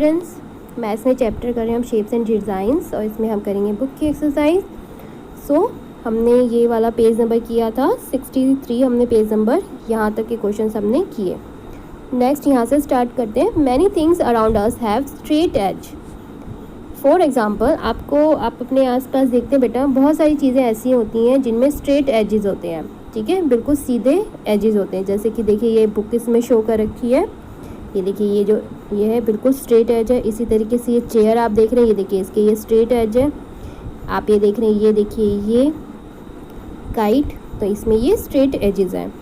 Students, maths में chapter कर रहे हैं हम शेप्स एंड डिज़ाइंस और इसमें हम करेंगे बुक की एक्सरसाइज। हमने ये वाला पेज नंबर किया था 63, हमने पेज नंबर यहाँ तक के क्वेश्चंस हमने किए। नेक्स्ट यहाँ से स्टार्ट करते हैं। Many things around us have straight edge. For example आप अपने आसपास देखते हैं बेटा, बहुत सारी चीज़ें ऐसी होती हैं जिनमें स्ट्रेट एजेस होते हैं। ठीक है, बिल्कुल सीधे एजेस होते हैं। जैसे कि देखिए ये बुक इसमें शो कर रखी है, ये देखिए ये है बिल्कुल स्ट्रेट एज है। इसी तरीके से ये चेयर आप देख रहे हैं, ये देखिए इसके ये स्ट्रेट एज है। आप ये देख रहे हैं, ये देखिए ये काइट, तो इसमें ये स्ट्रेट एजेस हैं।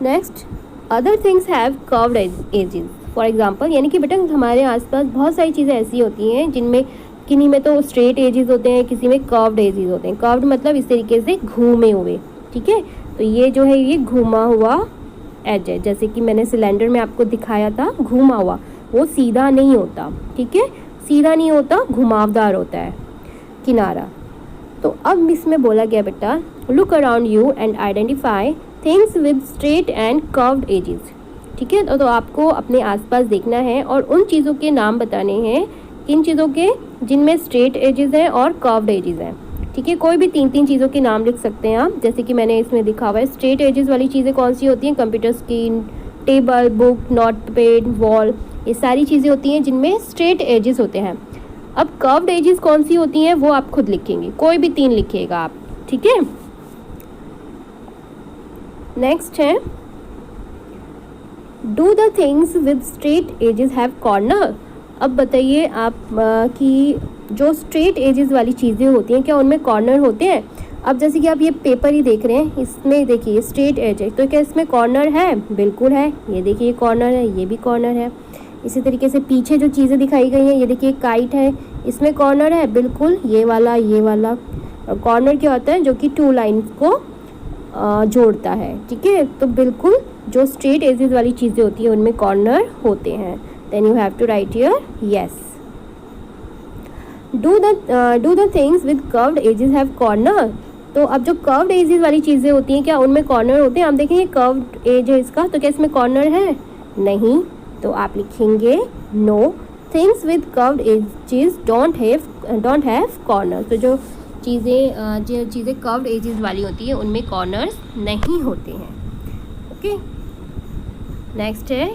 Next, other things have curved edges. For example, यानी कि बेटा हमारे आसपास बहुत सारी चीज़ें ऐसी होती हैं जिनमें किन्हीं में तो स्ट्रेट एजेस होते हैं, किसी में कर्व्ड एजेस होते हैं। कर्व्ड मतलब इस तरीके से घूमे हुए। ठीक है, तो ये जो है ये घूमा हुआ एज है। जैसे कि मैंने सिलेंडर में आपको दिखाया था, घूमा हुआ, वो सीधा नहीं होता। ठीक है, सीधा नहीं होता, घुमावदार होता है किनारा। तो अब इसमें बोला गया बेटा, look around you and identify things with straight and curved edges. ठीक है, तो आपको अपने आसपास देखना है और उन चीज़ों के नाम बताने हैं, किन चीज़ों के जिनमें स्ट्रेट एजेस हैं और कर्व्ड एजेस हैं। ठीक है, कोई भी तीन चीज़ों के नाम लिख सकते हैं आप। जैसे कि मैंने इसमें लिखा हुआ है, स्ट्रेट एजेस वाली चीज़ें कौन सी होती हैं? Computer screen, table, book, notepad, wall, ये सारी चीज़ें होती हैं जिनमें स्ट्रेट एजेस होते हैं। अब कर्व्ड एजेस कौन सी होती हैं वो आप खुद लिखेंगे, कोई भी 3 लिखिएगा आप। ठीक है, नेक्स्ट है, do the things with straight edges have corner. अब बताइए आप कि जो स्ट्रेट एजेस वाली चीज़ें होती हैं क्या उनमें कॉर्नर होते हैं? अब जैसे कि आप ये पेपर ही देख रहे हैं, इसमें देखिए स्ट्रेट एज है, तो क्या इसमें कॉर्नर है? बिल्कुल है। ये देखिए ये कॉर्नर है, ये भी कॉर्नर है। इसी तरीके से पीछे जो चीज़ें दिखाई गई हैं, ये देखिए काइट है, इसमें कॉर्नर है, बिल्कुल ये वाला ये वाला। और कॉर्नर क्या होता है? जो कि 2 लाइन्स को जोड़ता है। ठीक है, तो बिल्कुल जो स्ट्रेट एजेस वाली चीज़ें होती हैं उनमें कॉर्नर होते हैं। Then you have to write here yes. Do the things with curved edges have corner. तो अब जो कर्व्ड एजेस वाली चीज़ें होती हैं क्या उनमें कॉर्नर होते हैं? आप देखेंगे कर्व्ड एज है इसका, तो क्या इसमें कॉर्नर है? नहीं। तो आप लिखेंगे no, things with curved edges don't have corner. तो जो चीज़ें कर्व्ड एजेस वाली होती है उनमें कॉर्नर्स नहीं होते हैं। ओके, नेक्स्ट है,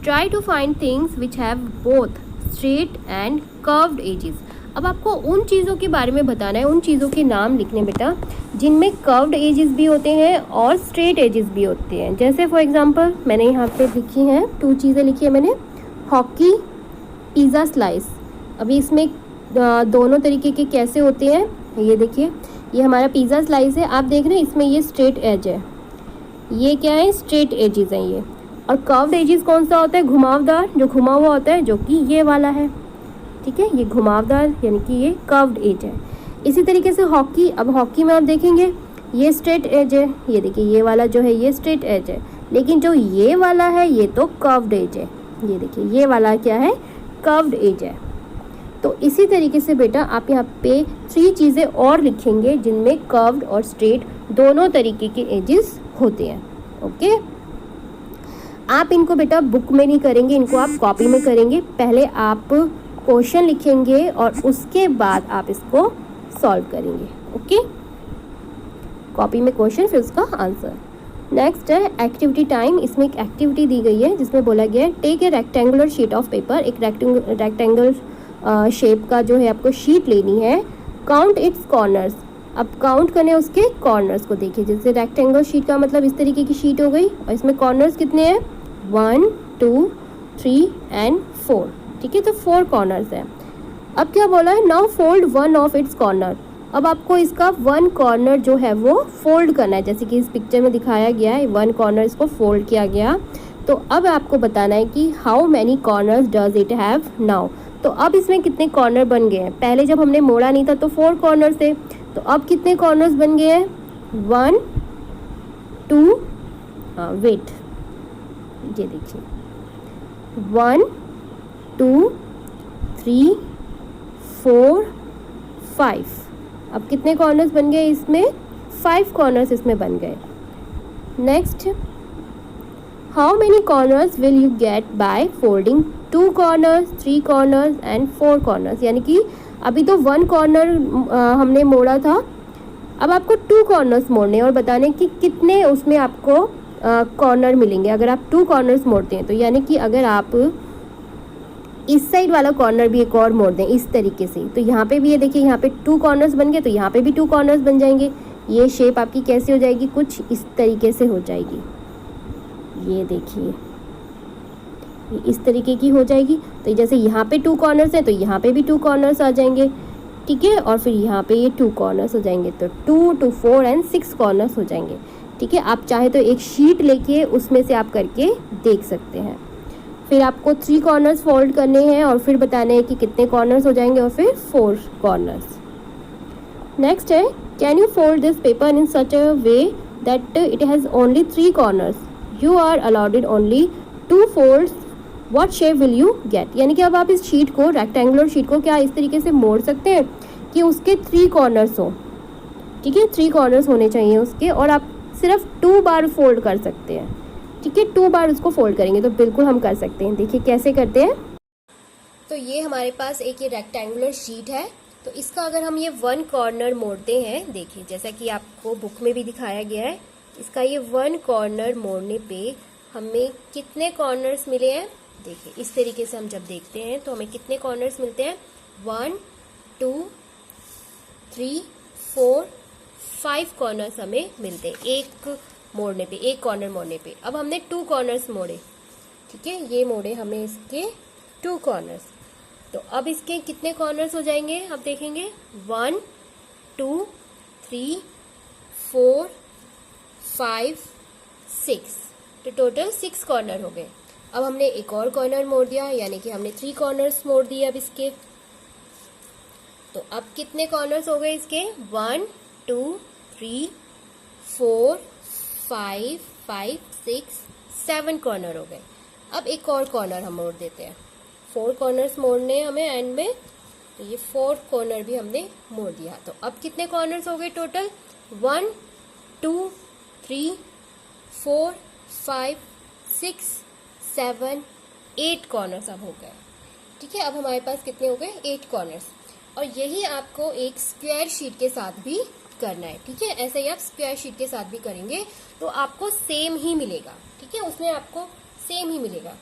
try to find things which have both straight and curved edges. अब आपको उन चीज़ों के बारे में बताना है, उन चीज़ों के नाम लिखने बेटा जिनमें कर्व्ड एजेस भी होते हैं और स्ट्रेट एजेस भी होते हैं। जैसे फॉर एग्जांपल मैंने यहाँ पे लिखी हैं 2 चीज़ें लिखी है मैंने, हॉकी, पिज़्ज़ा स्लाइस। अभी इसमें दोनों तरीके के कैसे होते हैं, ये देखिए ये हमारा पिज़्ज़ा स्लाइस है, आप देख रहे हैं इसमें ये स्ट्रेट एज है, ये क्या है? स्ट्रेट एजेस हैं ये। और कर्व्ड एजेस कौन सा होता है? घुमावदार, जो घुमा हुआ होता है, जो कि ये वाला है। ठीक है, ये घुमावदार यानी कि ये कर्व्ड एज है। इसी तरीके से हॉकी, अब हॉकी में आप देखेंगे ये स्ट्रेट एज है, ये देखिए ये वाला जो है ये स्ट्रेट एज है, लेकिन जो ये वाला है ये तो कर्व्ड एज है। ये देखिए ये वाला क्या है? कर्व्ड एज है। तो इसी तरीके से बेटा आप यहाँ पे 3 चीज़ें और लिखेंगे जिनमें कर्व्ड और स्ट्रेट दोनों तरीके के एजेस होते हैं। ओके, आप इनको बेटा बुक में नहीं करेंगे, इनको आप कॉपी में करेंगे। पहले आप क्वेश्चन लिखेंगे और उसके बाद आप इसको सॉल्व करेंगे। ओके, कॉपी में क्वेश्चन फिर उसका आंसर। नेक्स्ट है एक्टिविटी टाइम। इसमें एक एक्टिविटी दी गई है जिसमें बोला गया है take a rectangular sheet of paper. एक रेक्टेंगल शेप का जो है आपको शीट लेनी है, काउंट इट्स कॉर्नर्स। अब काउंट करने उसके कॉर्नर्स को देखिए। जैसे रेक्टेंगल शीट का मतलब इस तरीके की शीट हो गई और इसमें कॉर्नर्स कितने हैं? 1, 2, 3 एंड 4। ठीक है, तो 4 कॉर्नर्स हैं। अब क्या बोला है? Now fold 1 of its corner. अब आपको इसका 1 कॉर्नर जो है वो फोल्ड करना है, जैसे कि इस पिक्चर में दिखाया गया है 1 कॉर्नर इसको फोल्ड किया गया। तो अब आपको बताना है कि how many corners does it have now. तो अब इसमें कितने कॉर्नर बन गए हैं? पहले जब हमने मोड़ा नहीं था तो 4 कॉर्नर थे, तो अब कितने कॉर्नर्स बन गए हैं? 1, 2, वेट, ये देखिए 1, 2, 3, 4, 5। अब कितने कॉर्नर्स बन गए इसमें? 5 कॉर्नर्स इसमें बन गए। Next, how many corners will you gate by folding 2 corners, 3 corners and 4 corners. यानी कि अभी तो 1 कॉर्नर हमने मोड़ा था, अब आपको 2 कॉर्नर्स मोड़ने और बताने कि कितने उसमें आपको कॉर्नर मिलेंगे अगर आप 2 कॉर्नर्स मोड़ते हैं। तो यानी कि अगर आप इस साइड वाला कॉर्नर भी एक और मोड़ दें इस तरीके से, तो यहाँ पे भी ये देखिए यहाँ पे 2 कॉर्नर्स बन गए, तो यहाँ पे भी 2 कॉर्नर्स बन जाएंगे। ये शेप आपकी कैसे हो जाएगी, कुछ इस तरीके से हो जाएगी। ये देखिए ये इस तरीके की हो जाएगी। तो जैसे यहाँ पे 2 कॉर्नर्स हैं तो यहाँ पे भी 2 कॉर्नर्स आ जाएंगे, ठीक है। और फिर यहाँ पे ये 2 कॉर्नर्स हो जाएंगे, तो 2 2 4 एंड 6 कॉर्नर्स हो जाएंगे, ठीक है। आप चाहे तो एक शीट लेके उसमें से आप करके देख सकते हैं। फिर आपको 3 कॉर्नर्स फोल्ड करने हैं और फिर बताने हैं कि कितने कॉर्नर्स हो जाएंगे, और फिर 4 कॉर्नर्स। नेक्स्ट है, can you fold this paper in such a way that it has only 3 corners, you are allowed only 2 folds, what shape will you get. यानी कि अब आप इस शीट को, रेक्टेंगुलर शीट को क्या इस तरीके से मोड़ सकते हैं कि उसके 3 कॉर्नर्स हो, ठीक है। 3 कॉर्नर्स होने चाहिए उसके, और आप सिर्फ 2 बार फोल्ड कर सकते हैं, ठीक है। 2 बार उसको फोल्ड करेंगे तो बिल्कुल हम कर सकते हैं। देखिए कैसे करते हैं। तो ये हमारे पास एक ये रेक्टेंगुलर शीट है, तो इसका अगर हम ये 1 कॉर्नर मोड़ते हैं, देखिए जैसा कि आपको बुक में भी दिखाया गया है, इसका ये 1 कॉर्नर मोड़ने पे हमें कितने कॉर्नर्स मिले हैं। देखिए इस तरीके से हम जब देखते हैं तो हमें कितने कॉर्नर्स मिलते हैं, 1 2 3 4 5 कॉर्नर्स हमें मिलते हैं एक मोड़ने पे, एक कॉर्नर मोड़ने पे। अब हमने 2 कॉर्नर्स मोड़े, ठीक है, ये मोड़े हमने इसके 2 कॉर्नर्स। तो अब इसके कितने कॉर्नर्स हो जाएंगे, अब देखेंगे 1 2 3 4 5 6, तो टोटल 6 कॉर्नर हो गए। अब हमने एक और कॉर्नर मोड़ दिया, यानी कि हमने 3 कॉर्नर्स मोड़ दिए अब इसके। तो अब कितने कॉर्नर्स हो गए इसके, 1 2 3 4 5 5 6 7 कॉर्नर हो गए। अब एक और कॉर्नर हम मोड़ देते हैं, 4 कॉर्नर्स मोड़ने हमें एंड में, तो ये 4 कॉर्नर भी हमने मोड़ दिया। तो अब कितने कॉर्नर्स हो गए टोटल, 1 2 3 4 5 6 7 8 कॉर्नर्स अब हो गए, ठीक है। अब हमारे पास कितने हो गए, 8 कॉर्नर्स। और यही आपको एक स्क्वायर शीट के साथ भी करना है, ठीक है। ऐसे ही आप स्क्वायर शीट के साथ भी करेंगे तो आपको सेम ही मिलेगा, ठीक है, उसमें आपको सेम ही मिलेगा।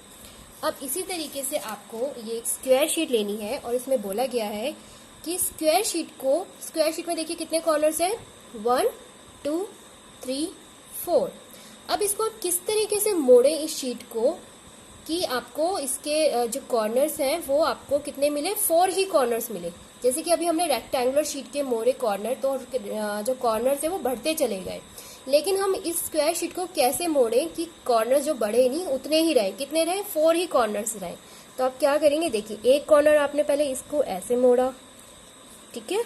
अब इसी तरीके से आपको ये एक स्क्वायर शीट लेनी है, और इसमें बोला गया है कि स्क्वायर शीट में देखिए कितने कॉर्नर्स है, 1 2 3 4। अब इसको आप किस तरीके से मोड़े इस शीट को कि आपको इसके जो कॉर्नर्स हैं वो आपको कितने मिले, 4 ही कॉर्नर्स मिले। जैसे कि अभी हमने रेक्टेंगुलर शीट के मोड़े कॉर्नर, तो जो कॉर्नर्स है वो बढ़ते चले गए, लेकिन हम इस स्क्वायर शीट को कैसे मोड़ें कि कॉर्नर जो बढ़े नहीं उतने ही रहे, कितने रहे, 4 ही कॉर्नर्स रहे। तो आप क्या करेंगे, देखिए एक कॉर्नर आपने पहले इसको ऐसे मोड़ा, ठीक है,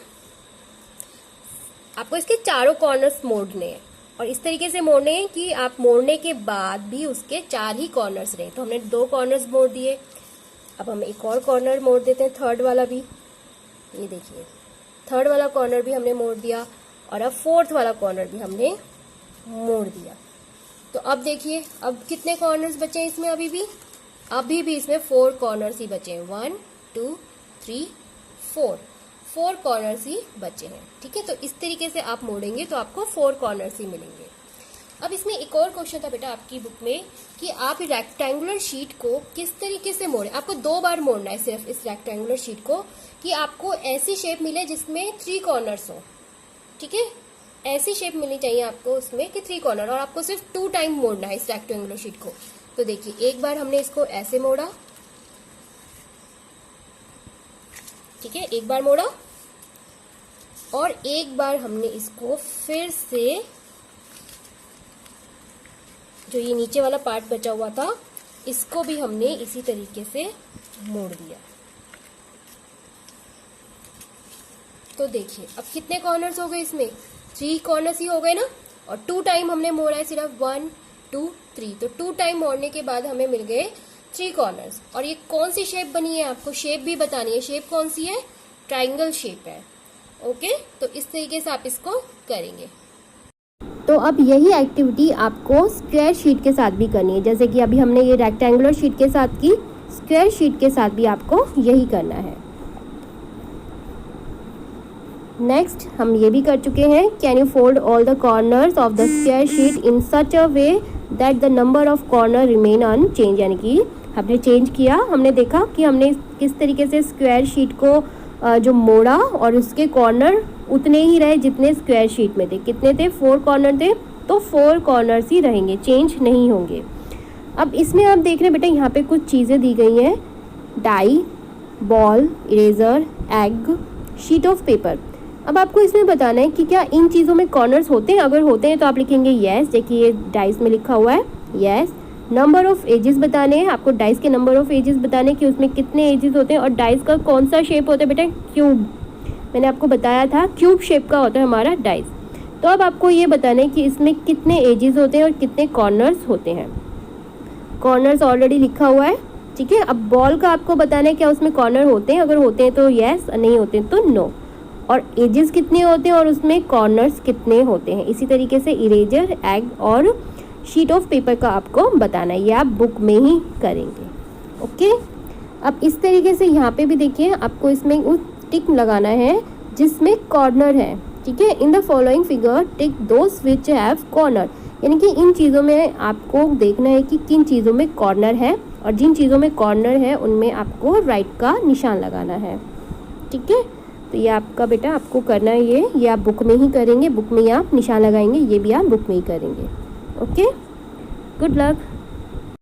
आपको इसके चारों कॉर्नर्स मोड़ने हैं, और इस तरीके से मोड़ने हैं कि आप मोड़ने के बाद भी उसके 4 ही कॉर्नर्स रहे। तो हमने 2 कॉर्नर्स मोड़ दिए, अब हम एक और कॉर्नर मोड़ देते हैं, थर्ड वाला भी। ये देखिए थर्ड वाला कॉर्नर भी हमने मोड़ दिया, और अब 4th वाला कॉर्नर भी हमने मोड़ दिया। तो अब देखिए अब कितने कॉर्नर्स बचे हैं इसमें, अभी भी इसमें 4 कॉर्नर्स ही बचे हैं, 1 2 3 4 कॉर्नर्स ही बचे हैं, ठीक है। तो इस तरीके से आप मोड़ेंगे तो आपको 4 कॉर्नर्स ही मिलेंगे। अब इसमें एक और क्वेश्चन था बेटा आपकी बुक में कि आप रेक्टेंगुलर शीट को किस तरीके से मोड़े। आपको 2 बार मोड़ना है सिर्फ इस रेक्टेंगुलर शीट को, कि आपको ऐसी शेप मिले जिसमें 3 कॉर्नर्स हो, ठीक है, ऐसी शेप मिलनी चाहिए आपको उसमें कि 3 कॉर्नर, और आपको सिर्फ 2 टाइम मोड़ना है इस रेक्टेंगुलर शीट को। तो देखिए एक बार हमने इसको ऐसे मोड़ा, ठीक है, एक बार मोड़ा, और एक बार हमने इसको फिर से, जो ये नीचे वाला पार्ट बचा हुआ था इसको भी हमने इसी तरीके से मोड़ दिया। तो देखिए अब कितने कॉर्नर्स हो गए इसमें, 3 कॉर्नर्स ही हो गए ना, और 2 टाइम हमने मोड़ा है सिर्फ, 1 2 3। तो 2 टाइम मोड़ने के बाद हमें मिल गए 3 कॉर्नर्स। और ये कौन सी शेप बनी है, आपको शेप भी बतानी है, शेप कौन सी है, ट्राइंगल शेप है, ओके। तो इस तरीके से आप इसको करेंगे। तो अब यही एक्टिविटी आपको स्क्वायर शीट के साथ भी करनी है, जैसे कि अभी हमने ये रेक्टेंगुलर शीट के साथ की, स्क्वायर शीट के साथ भी आपको यही करना है। नेक्स्ट हम ये भी कर चुके हैं, can you fold all the corners of the square sheet in such a way that the number of corner remain unchanged, यानी कि हमने चेंज किया, हमने देखा कि हमने किस तरीके से स्क्वायर शीट को जो मोड़ा और उसके कॉर्नर उतने ही रहे जितने स्क्वायर शीट में थे। कितने थे? 4 कॉर्नर थे, तो 4 कॉर्नर्स ही रहेंगे, चेंज नहीं होंगे। अब इसमें आप देख रहे हैं बेटा यहाँ पे कुछ चीज़ें दी गई हैं, die, ball, eraser, egg, sheet of paper. अब आपको इसमें बताना है कि क्या इन चीज़ों में कॉर्नर्स होते हैं, अगर होते हैं तो आप लिखेंगे येस, देखिए ये डाइस में लिखा हुआ है येस। नंबर ऑफ एजेस बताने हैं, आपको डाइस के नंबर ऑफ एजेस बताने हैं कि उसमें कितने एजेस होते हैं, और डाइस का कौन सा शेप होता है बेटा? क्यूब। मैंने आपको बताया था क्यूब शेप का होता है हमारा डाइस। तो अब आपको ये बताना है कि इसमें कितने एजेस होते हैं और कितने कॉर्नर्स होते हैं। कॉर्नर्स ऑलरेडी लिखा हुआ है, ठीक है। अब बॉल का आपको बताना है क्या उसमें कॉर्नर होते हैं, अगर होते हैं तो येस, नहीं होते हैं तो नो। और एजेस कितने होते हैं और उसमें कॉर्नर्स कितने होते हैं। इसी तरीके से इरेजर, एग और शीट ऑफ पेपर का आपको बताना है, ये आप बुक में ही करेंगे। ओके, अब इस तरीके से यहाँ पे भी देखिए आपको इसमें उस टिक लगाना है जिसमें कॉर्नर है, ठीक है। In the following figure tick those which have corner, यानी कि इन चीज़ों में आपको देखना है कि किन चीज़ों में कॉर्नर है, और जिन चीज़ों में कॉर्नर है उनमें आपको राइट का निशान लगाना है, ठीक है। तो ये आपका बेटा आपको करना है, ये आप बुक में ही करेंगे, बुक में ही आप निशान लगाएंगे, ये भी आप बुक में ही करेंगे। Okay, good luck.